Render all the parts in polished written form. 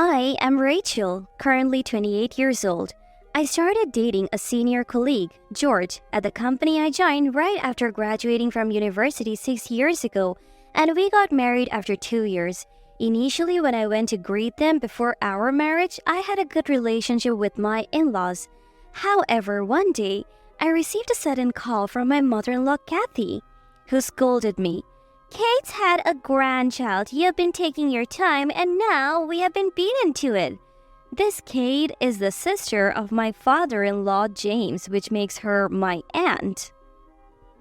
I am Rachel, currently 28 years old. I started dating a senior colleague, George, at the company I joined right after graduating from university 6 years ago, and we got married after 2 years. Initially, when I went to greet them before our marriage, I had a good relationship with my in-laws. However, one day, I received a sudden call from my mother-in-law, Kathy, who scolded me. "Kate's had a grandchild. You've been taking your time, and now we have been beaten to it." This Kate is the sister of my father-in-law, James, which makes her my aunt.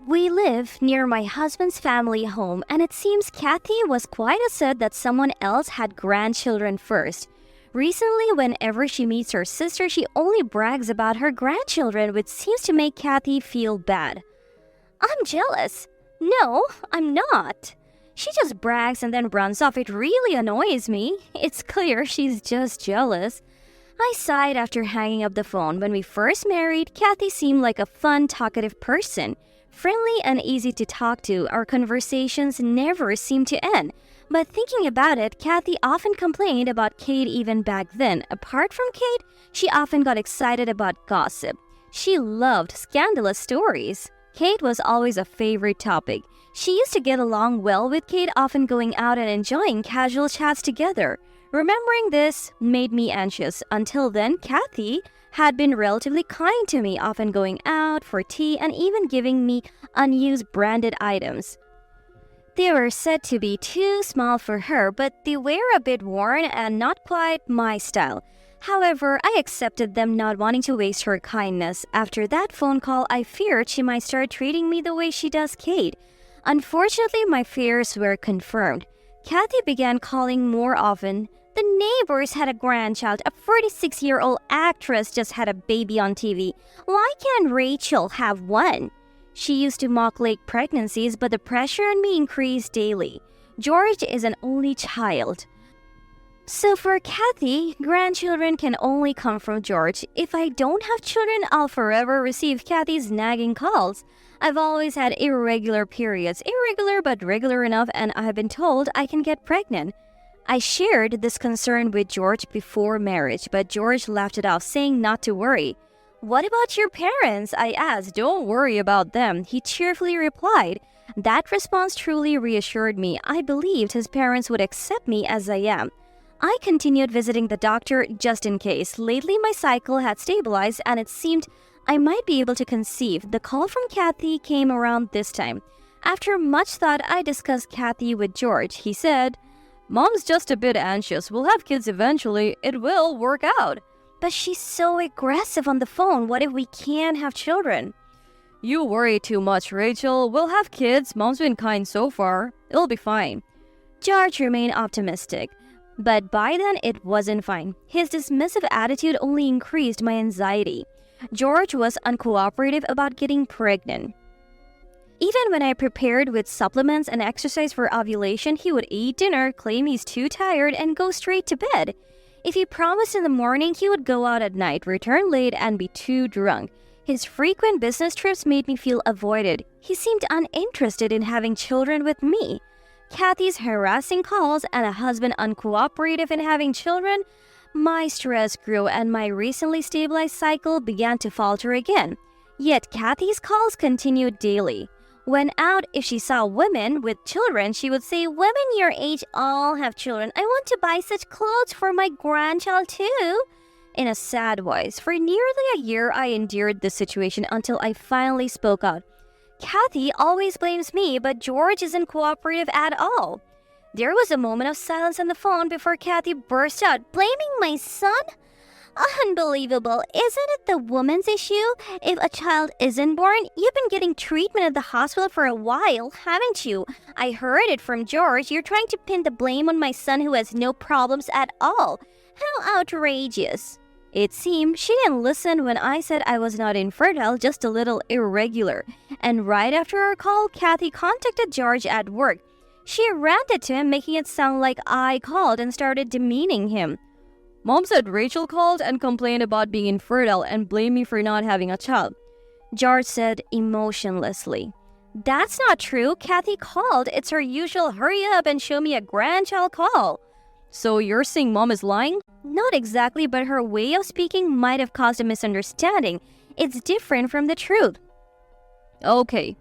We live near my husband's family home, and it seems Kathy was quite upset that someone else had grandchildren first. Recently, whenever she meets her sister, she only brags about her grandchildren, which seems to make Kathy feel bad. I'm jealous. No, I'm not. She just brags and then runs off. It really annoys me. It's clear she's just jealous. I sighed after hanging up the phone. When we first married, Kathy seemed like a fun, talkative person. Friendly and easy to talk to, our conversations never seemed to end. But thinking about it, Kathy often complained about Kate even back then. Apart from Kate, she often got excited about gossip. She loved scandalous stories. Kate was always a favorite topic. She used to get along well with Kate, often going out and enjoying casual chats together. Remembering this made me anxious. Until then, Kathy had been relatively kind to me, often going out for tea and even giving me unused branded items. They were said to be too small for her, but they were a bit worn and not quite my style. However, I accepted them, not wanting to waste her kindness. After that phone call, I feared she might start treating me the way she does Kate. Unfortunately, my fears were confirmed. Kathy began calling more often. The neighbors had a grandchild. A 46-year-old actress just had a baby on TV. Why can't Rachel have one? She used to mock late pregnancies, but the pressure on me increased daily. George is an only child. So for Kathy, grandchildren can only come from George. If I don't have children, I'll forever receive Kathy's nagging calls. I've always had irregular periods, irregular but regular enough, and I've been told I can get pregnant. I shared this concern with George before marriage, but George laughed it off, saying not to worry. "What about your parents?" I asked. "Don't worry about them," he cheerfully replied. That response truly reassured me. I believed his parents would accept me as I am. I continued visiting the doctor just in case. Lately, my cycle had stabilized and it seemed I might be able to conceive. The call from Kathy came around this time. After much thought, I discussed Kathy with George. He said, "Mom's just a bit anxious. We'll have kids eventually. It will work out." "But she's so aggressive on the phone. What if we can't have children?" "You worry too much, Rachel. We'll have kids. Mom's been kind so far. It'll be fine." George remained optimistic. But by then, it wasn't fine. His dismissive attitude only increased my anxiety. George was uncooperative about getting pregnant. Even when I prepared with supplements and exercise for ovulation, he would eat dinner, claim he's too tired, and go straight to bed. If he promised in the morning, he would go out at night, return late, and be too drunk. His frequent business trips made me feel avoided. He seemed uninterested in having children with me. Kathy's harassing calls and a husband uncooperative in having children, my stress grew and my recently stabilized cycle began to falter again. Yet Kathy's calls continued daily. When out, if she saw women with children, she would say, "Women your age all have children. I want to buy such clothes for my grandchild too," in a sad voice. For nearly a year, I endured this situation until I finally spoke out. "Kathy always blames me, but George isn't cooperative at all." There was a moment of silence on the phone before Kathy burst out, "Blaming my son? Unbelievable. Isn't it the woman's issue? If a child isn't born, you've been getting treatment at the hospital for a while, haven't you? I heard it from George. You're trying to pin the blame on my son who has no problems at all. How outrageous." It seemed she didn't listen when I said I was not infertile, just a little irregular. And right after our call, Kathy contacted George at work. She ranted to him, making it sound like I called and started demeaning him. "Mom said Rachel called and complained about being infertile and blamed me for not having a child," George said emotionlessly. "That's not true. Kathy called. It's her usual hurry up and show me a grandchild call." So you're saying mom is lying? Not exactly, but her way of speaking might have caused a misunderstanding. It's different from the truth. Okay.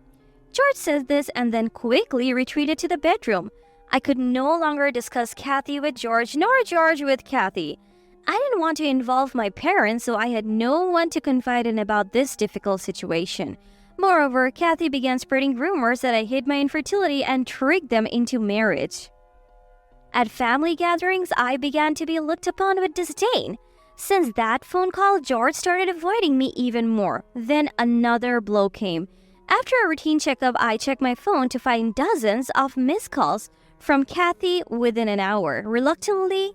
George said this and then quickly retreated to the bedroom. I could no longer discuss Kathy with George nor George with Kathy. I didn't want to involve my parents, so I had no one to confide in about this difficult situation. Moreover, Kathy began spreading rumors that I hid my infertility and tricked them into marriage. At family gatherings, I began to be looked upon with disdain. Since that phone call, George started avoiding me even more. Then another blow came. After a routine checkup, I checked my phone to find dozens of missed calls from Kathy within an hour. Reluctantly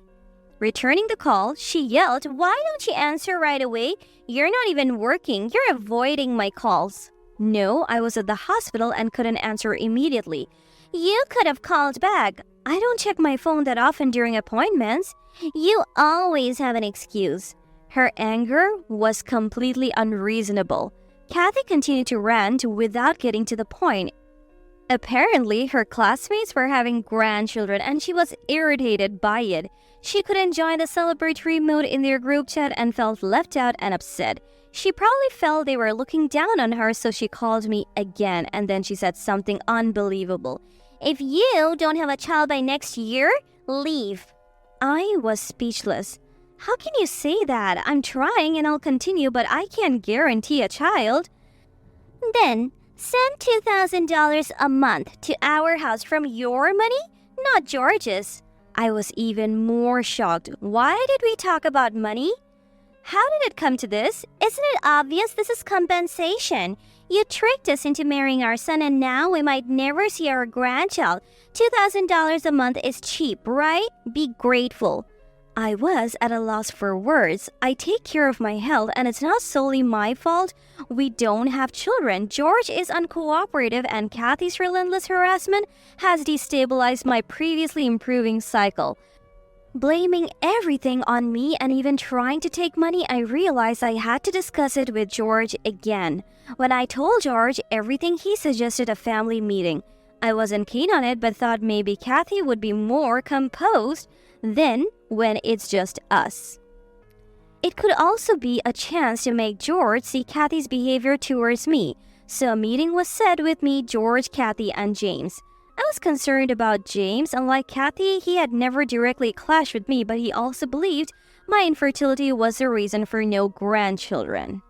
returning the call, she yelled, "Why don't you answer right away? You're not even working. You're avoiding my calls." No, I was at the hospital and couldn't answer immediately. "You could have called back. I don't check my phone that often during appointments. You always have an excuse." Her anger was completely unreasonable. Kathy continued to rant without getting to the point. Apparently, her classmates were having grandchildren and she was irritated by it. She couldn't join the celebratory mood in their group chat and felt left out and upset. She probably felt they were looking down on her, so she called me again and then she said something unbelievable. "If you don't have a child by next year, leave." I was speechless. "How can you say that? I'm trying and I'll continue, but I can't guarantee a child." "Then send $2,000 a month to our house from your money, not George's." I was even more shocked. Why did we talk about money? "How did it come to this? Isn't it obvious this is compensation? You tricked us into marrying our son and now we might never see our grandchild. $2,000 a month is cheap, right? Be grateful." I was at a loss for words. I take care of my health and it's not solely my fault. We don't have children. George is uncooperative and Kathy's relentless harassment has destabilized my previously improving cycle. Blaming everything on me and even trying to take money, I realized I had to discuss it with George again. When I told George everything, he suggested a family meeting. I wasn't keen on it but thought maybe Kathy would be more composed than when it's just us. It could also be a chance to make George see Kathy's behavior towards me. So a meeting was set with me, George, Kathy, and James. I was concerned about James. Unlike Kathy, he had never directly clashed with me, but he also believed my infertility was the reason for no grandchildren.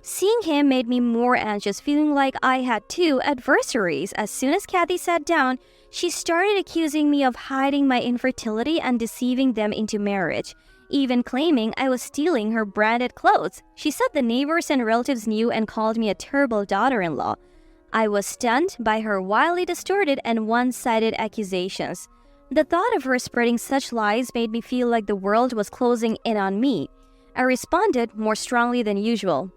Seeing him made me more anxious, feeling like I had two adversaries. As soon as Kathy sat down, she started accusing me of hiding my infertility and deceiving them into marriage, even claiming I was stealing her branded clothes. She said the neighbors and relatives knew and called me a terrible daughter-in-law. I was stunned by her wildly distorted and one-sided accusations. The thought of her spreading such lies made me feel like the world was closing in on me. I responded more strongly than usual.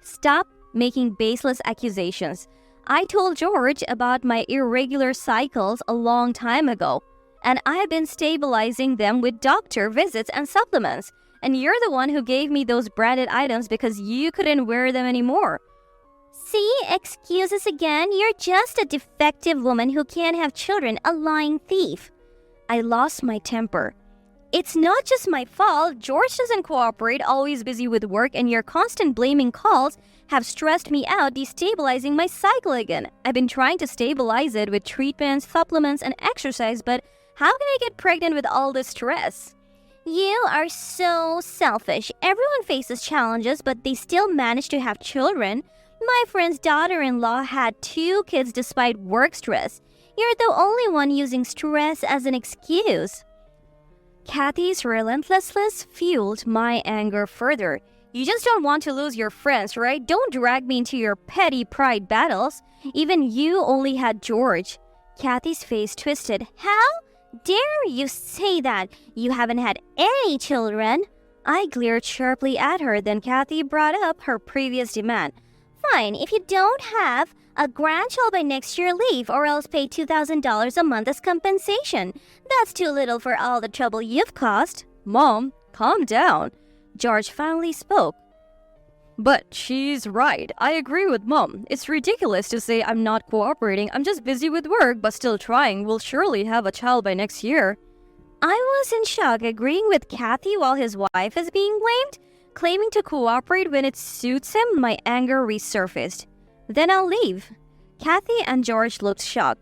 "Stop making baseless accusations. I told George about my irregular cycles a long time ago, and I have been stabilizing them with doctor visits and supplements. And you're the one who gave me those branded items because you couldn't wear them anymore." "See, excuses again. You're just a defective woman who can't have children, a lying thief." I lost my temper. "It's not just my fault. George doesn't cooperate, always busy with work, and your constant blaming calls have stressed me out, destabilizing my cycle again. I've been trying to stabilize it with treatments, supplements, and exercise, but how can I get pregnant with all this stress?" "You are so selfish. Everyone faces challenges, but they still manage to have children. My friend's daughter-in-law had 2 kids despite work stress. You're the only one using stress as an excuse." Kathy's relentlessness fueled my anger further. "You just don't want to lose your friends, right? Don't drag me into your petty pride battles. Even you only had George." Kathy's face twisted. "How dare you say that? You haven't had any children." I glared sharply at her, then Kathy brought up her previous demand. "Fine, if you don't have a grandchild by next year, leave, or else pay $2,000 a month as compensation. That's too little for all the trouble you've caused." "Mom, calm down." George finally spoke. "But she's right. I agree with Mom. It's ridiculous to say I'm not cooperating. I'm just busy with work, but still trying. We'll surely have a child by next year." I was in shock, agreeing with Kathy while his wife is being blamed. Claiming to cooperate when it suits him, my anger resurfaced. Then I'll leave. Kathy and George looked shocked.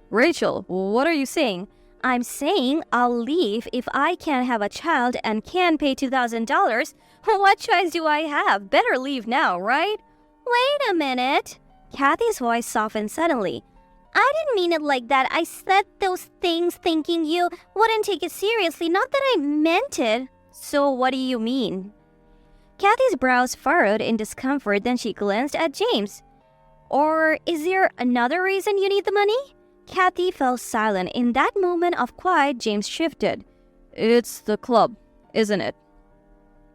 Rachel, what are you saying? I'm saying I'll leave if I can't have a child and can't pay $2,000. What choice do I have? Better leave now, right? Wait a minute. Kathy's voice softened suddenly. I didn't mean it like that. I said those things thinking you wouldn't take it seriously, not that I meant it. So what do you mean? Kathy's brows furrowed in discomfort, then she glanced at James. Or is there another reason you need the money? Kathy fell silent. In that moment of quiet, James shifted. It's the club, isn't it?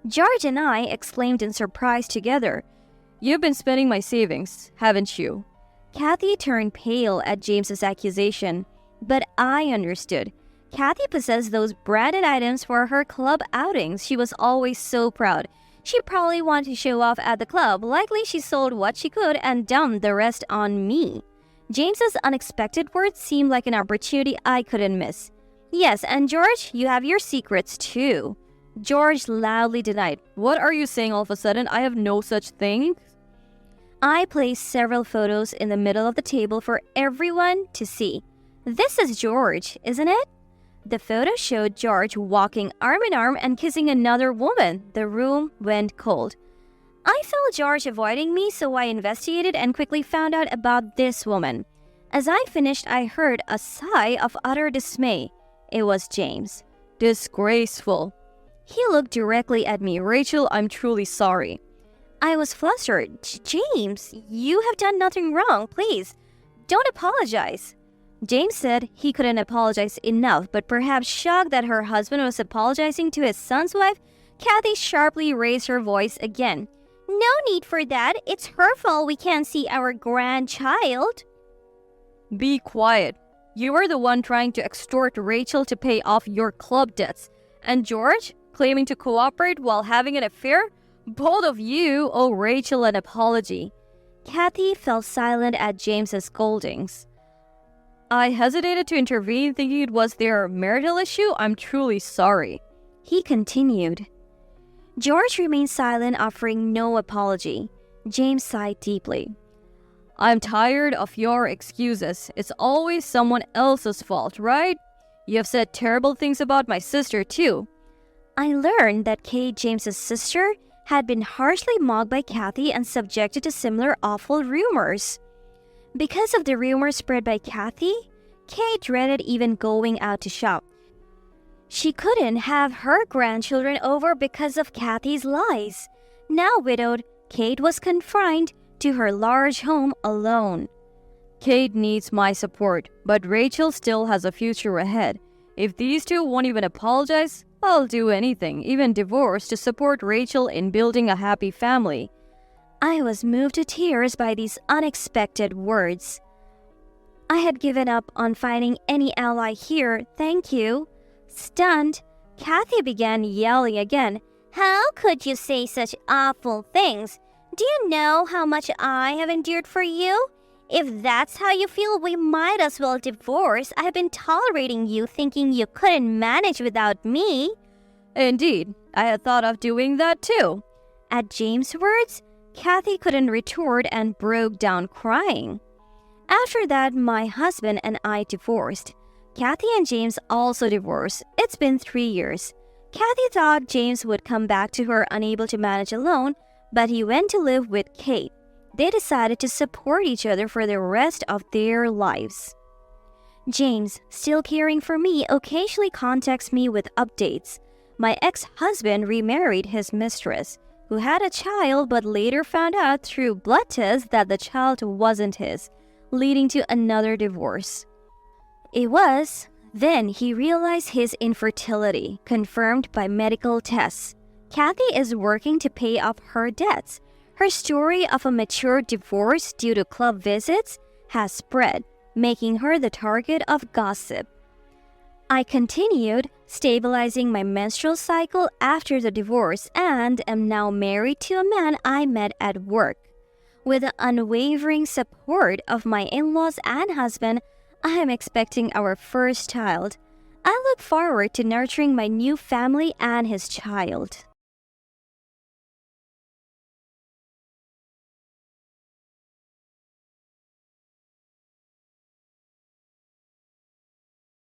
George and I exclaimed in surprise together. You've been spending my savings, haven't you? Kathy turned pale at James's accusation, but I understood. Kathy possessed those branded items for her club outings. She was always so proud. She probably wanted to show off at the club. Likely she sold what she could and dumped the rest on me. James's unexpected words seemed like an opportunity I couldn't miss. Yes, and George, you have your secrets too. George loudly denied. What are you saying all of a sudden? I have no such thing. I placed several photos in the middle of the table for everyone to see. This is George, isn't it? The photo showed George walking arm in arm and kissing another woman. The room went cold. I felt George avoiding me, so I investigated and quickly found out about this woman. As I finished, I heard a sigh of utter dismay. It was James. Disgraceful. He looked directly at me. Rachel, I'm truly sorry. I was flustered. James, you have done nothing wrong. Please, don't apologize. James said he couldn't apologize enough, but perhaps shocked that her husband was apologizing to his son's wife, Kathy sharply raised her voice again. No need for that. It's her fault we can't see our grandchild. Be quiet. You were the one trying to extort Rachel to pay off your club debts. And George, claiming to cooperate while having an affair? Both of you owe Rachel an apology. Kathy fell silent at James's scoldings. I hesitated to intervene, thinking it was their marital issue. I'm truly sorry. He continued. George remained silent, offering no apology. James sighed deeply. I'm tired of your excuses. It's always someone else's fault, right? You have said terrible things about my sister, too. I learned that Kate, James's sister, had been harshly mocked by Kathy and subjected to similar awful rumors. Because of the rumors spread by Kathy, Kate dreaded even going out to shop. She couldn't have her grandchildren over because of Kathy's lies. Now widowed, Kate was confined to her large home alone. Kate needs my support, but Rachel still has a future ahead. If these two won't even apologize, I'll do anything, even divorce, to support Rachel in building a happy family. I was moved to tears by these unexpected words. I had given up on finding any ally here, thank you. Stunned, Kathy began yelling again. How could you say such awful things? Do you know how much I have endured for you? If that's how you feel, we might as well divorce. I have been tolerating you, thinking you couldn't manage without me. Indeed, I had thought of doing that too. At James' words, Kathy couldn't retort and broke down crying. After that, my husband and I divorced. Kathy and James also divorced. It's been 3 years. Kathy thought James would come back to her unable to manage alone, but he went to live with Kate. They decided to support each other for the rest of their lives. James, still caring for me, occasionally contacts me with updates. My ex-husband remarried his mistress, who had a child but later found out through blood tests that the child wasn't his, leading to another divorce. It was then he realized his infertility, confirmed by medical tests. Kathy is working to pay off her debts. Her story of a mature divorce due to club visits has spread, making her the target of gossip. I continued stabilizing my menstrual cycle after the divorce and am now married to a man I met at work. With the unwavering support of my in-laws and husband, I am expecting our first child. I look forward to nurturing my new family and his child.